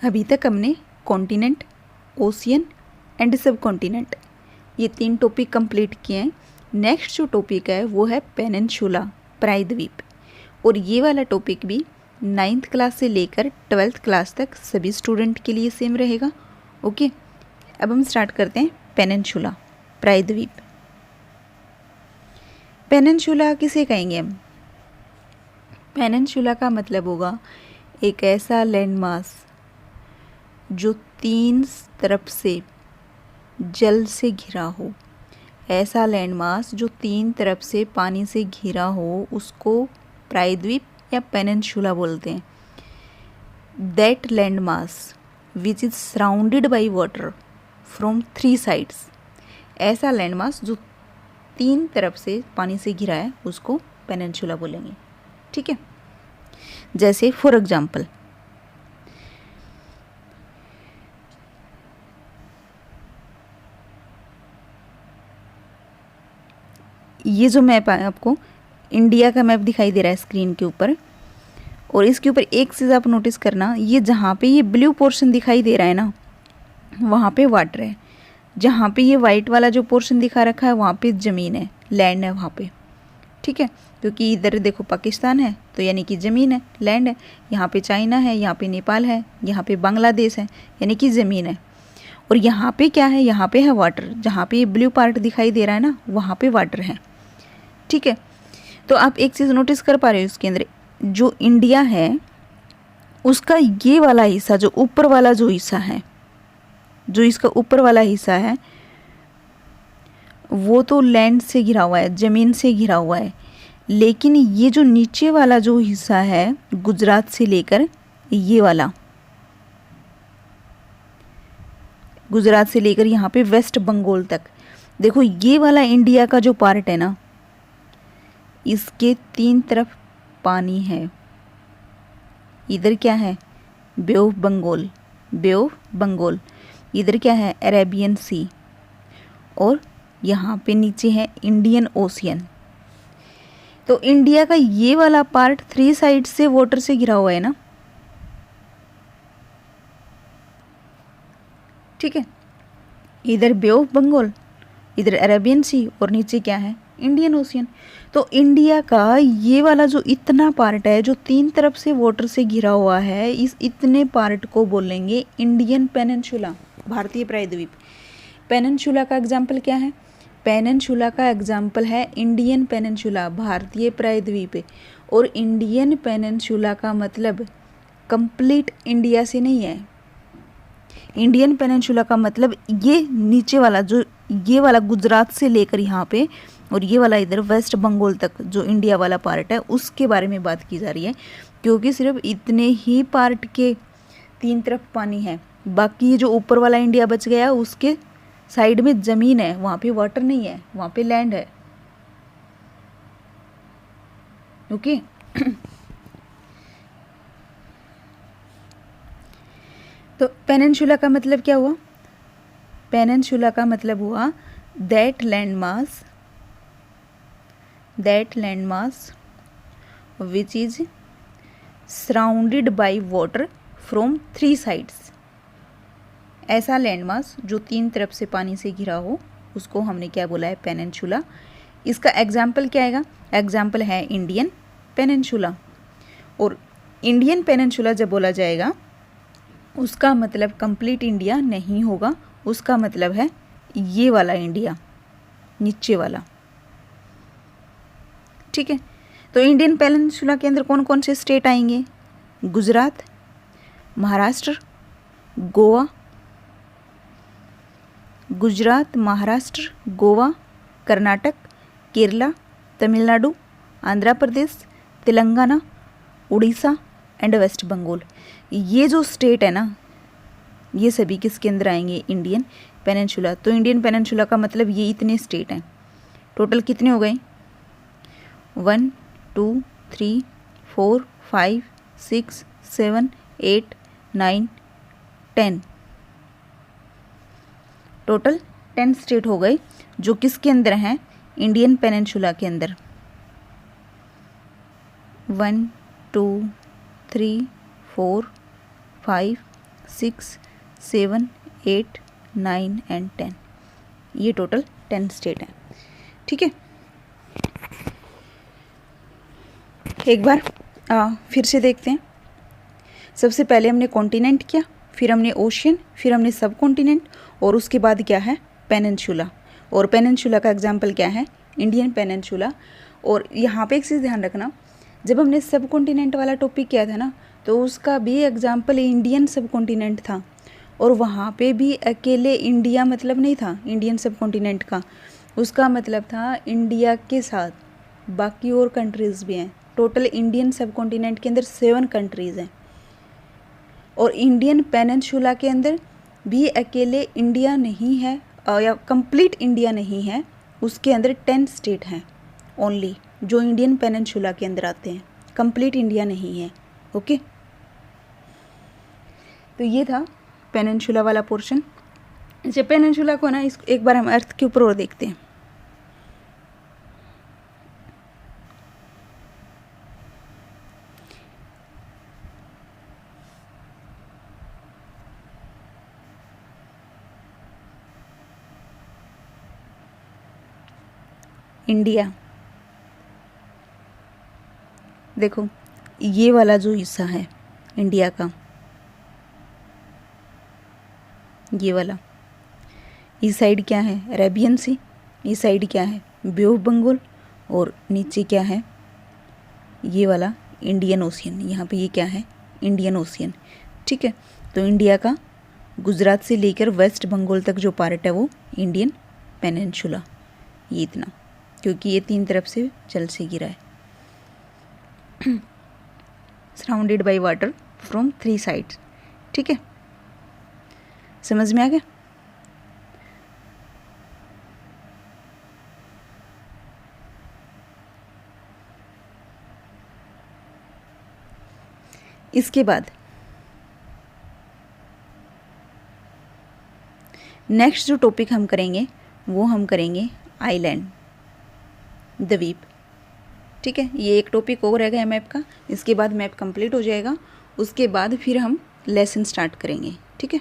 अभी तक हमने कॉन्टिनेंट, ओशियन एंड सब कॉन्टिनेंट ये 3 टॉपिक कंप्लीट किए हैं। नेक्स्ट जो टॉपिक है वो है पेनिनसुला, प्रायद्वीप। और ये वाला टॉपिक भी 9th क्लास से लेकर 12th क्लास तक सभी स्टूडेंट के लिए सेम रहेगा। ओके, अब हम स्टार्ट करते हैं पेनिनसुला, प्रायद्वीप। पेनिनसुला किसे कहेंगे हम? पेनिनसुला का मतलब होगा एक ऐसा लैंडमास जो 3 तरफ से जल से घिरा हो। ऐसा लैंडमास जो 3 तरफ से पानी से घिरा हो उसको प्रायद्वीप या पेनिनसुला बोलते हैं। That landmass which is surrounded by water from 3 sides. ऐसा लैंडमास जो 3 तरफ से पानी से घिरा है उसको पेनिनसुला बोलेंगे। ठीक है, जैसे फॉर एग्जाम्पल ये जो मैप है आपको इंडिया का मैप दिखाई दे रहा है स्क्रीन के ऊपर, और इसके ऊपर एक चीज़ आप नोटिस करना, ये जहाँ पे ये ब्लू पोर्शन दिखाई दे रहा है ना वहाँ पे वाटर है। जहाँ पे ये वाइट वाला जो पोर्शन दिखा रखा है वहाँ पे ज़मीन है, लैंड है वहाँ पे। ठीक है, क्योंकि इधर देखो पाकिस्तान है तो यानी कि ज़मीन है, लैंड है। यहाँ पे चाइना है, यहाँ पे नेपाल है, यहाँ पे बांग्लादेश है, यानी कि ज़मीन है। और यहाँ पे क्या है? यहाँ पे है वाटर। जहाँ पे ये ब्लू पार्ट दिखाई दे रहा है ना वहाँ पे वाटर है। ठीक है, तो आप एक चीज़ नोटिस कर पा रहे हो इसके अंदर, जो इंडिया है उसका ये वाला हिस्सा, जो ऊपर वाला जो हिस्सा है, जो इसका ऊपर वाला हिस्सा है वो तो लैंड से घिरा हुआ है, ज़मीन से घिरा हुआ है। लेकिन ये जो नीचे वाला जो हिस्सा है गुजरात से लेकर ये वाला, गुजरात से लेकर यहाँ पे वेस्ट बंगाल तक, देखो ये वाला इंडिया का जो पार्ट है ना इसके 3 तरफ पानी है। इधर क्या है? Bay of Bengal, Bay of Bengal. इधर क्या है? Arabian Sea. और यहाँ पे नीचे है इंडियन ओशियन। तो इंडिया का ये वाला पार्ट 3 साइड से वाटर से घिरा हुआ है ना। ठीक है, इधर बे ऑफ बंगाल, इधर अरेबियन सी और नीचे क्या है? Indian ocean. तो इंडिया का ये वाला जो इतना पार्ट है जो 3 तरफ से वाटर से घिरा हुआ है, इस इतने पार्ट को बोलेंगे इंडियन पेनिनसुला, भारतीय प्रायद्वीप। पेनिनसुला का एग्जाम्पल क्या है? पेनिनसुला का एग्जाम्पल है इंडियन पेनिनसुला, भारतीय प्रायद्वीप। और इंडियन पेनिनसुला का मतलब कंप्लीट इंडिया से नहीं है। इंडियन पेनिनसुला का मतलब ये नीचे वाला, जो ये वाला गुजरात से लेकर यहाँ पे और ये वाला इधर वेस्ट बंगाल तक जो इंडिया वाला पार्ट है उसके बारे में बात की जा रही है। क्योंकि सिर्फ इतने ही पार्ट के 3 तरफ पानी है, बाकी ये जो ऊपर वाला इंडिया बच गया उसके साइड में ज़मीन है, वहाँ पे वाटर नहीं है, वहाँ पे लैंड है। ओके तो पेनिनसुला का मतलब क्या हुआ? पेनिनसुला का मतलब हुआ that landmass which is surrounded by water from 3 sides. ऐसा लैंडमास जो 3 तरफ से पानी से घिरा हो उसको हमने क्या बोला है? पेनिनसुला। इसका एग्जाम्पल क्या आएगा? एग्जाम्पल है इंडियन पेनिनसुला। और इंडियन पेनिनसुला जब बोला जाएगा उसका मतलब कंप्लीट इंडिया नहीं होगा, उसका मतलब है ये वाला इंडिया, नीचे वाला। ठीक है, तो इंडियन पेनिनसुला के अंदर कौन कौन से स्टेट आएंगे? Gujarat, Maharashtra, Goa, Gujarat, Maharashtra, Goa, Karnataka, Kerala, Tamil Nadu, Andhra Pradesh, Telangana, Orissa and waste Bengal. ये जो स्टेट है ना ये सभी किसके अंदर आएंगे? Indian peninsula. तो इंडियन पेनिनसुला का मतलब ये इतने स्टेट हैं। टोटल कितने हो गए? 1 2 3 4 5 6 7 8 9 10। टोटल 10 स्टेट हो गए जो किसके अंदर हैं? इंडियन पेनिनसुला के अंदर। 1 2 3 4 5 6, 7, 8, 9 एंड 10। ये टोटल 10 स्टेट हैं। ठीक है, एक बार फिर से देखते हैं। सबसे पहले हमने कॉन्टिनेंट किया, फिर हमने ओशियन, फिर हमने सब कॉन्टिनेंट, और उसके बाद क्या है पेनिनसुला। और पेनिनसुला का एग्जाम्पल क्या है इंडियन पेनिनसुला। और यहाँ पे एक चीज़ ध्यान रखना, जब हमने सब कॉन्टिनेंट वाला टॉपिक किया था ना, तो उसका भी एग्जाम्पल इंडियन सब कॉन्टिनेंट था, और वहाँ पे भी अकेले इंडिया मतलब नहीं था इंडियन सब कॉन्टिनेंट का, उसका मतलब था इंडिया के साथ बाकी और कंट्रीज़ भी हैं। टोटल इंडियन सब कॉन्टिनेंट के अंदर 7 कंट्रीज़ हैं, और इंडियन पेनिनसुला के अंदर भी अकेले इंडिया नहीं है, या कंप्लीट इंडिया नहीं है, उसके अंदर 10 स्टेट हैं ओनली जो इंडियन पेनिनसुला के अंदर आते हैं, कंप्लीट इंडिया नहीं है। ओके, तो ये था पेनिनसुला वाला पोर्शन। जब पेनिनसुला को ना इस एक बार हम अर्थ के ऊपर और देखते हैं। इंडिया, देखो ये वाला जो हिस्सा है इंडिया का, ये वाला, इस साइड क्या है अरेबियन सी, इस साइड क्या है बे ऑफ बंगाल, और नीचे क्या है ये वाला इंडियन ओशियन। यहाँ पे ये क्या है इंडियन ओशियन। ठीक है, तो इंडिया का गुजरात से लेकर वेस्ट बंगाल तक जो पार्ट है वो इंडियपेनिनसुला, ये इतना, क्योंकि ये 3 तरफ से जल से घिरा है, surrounded by water from 3 sides. ठीक है, समझ में आ गया। इसके बाद नेक्स्ट जो टॉपिक हम करेंगे वो हम करेंगे आइलैंड, द्वीप। ठीक है, ये एक टॉपिक और रहेगा मैप का, इसके बाद मैप कंप्लीट हो जाएगा, उसके बाद फिर हम लेसन स्टार्ट करेंगे। ठीक है।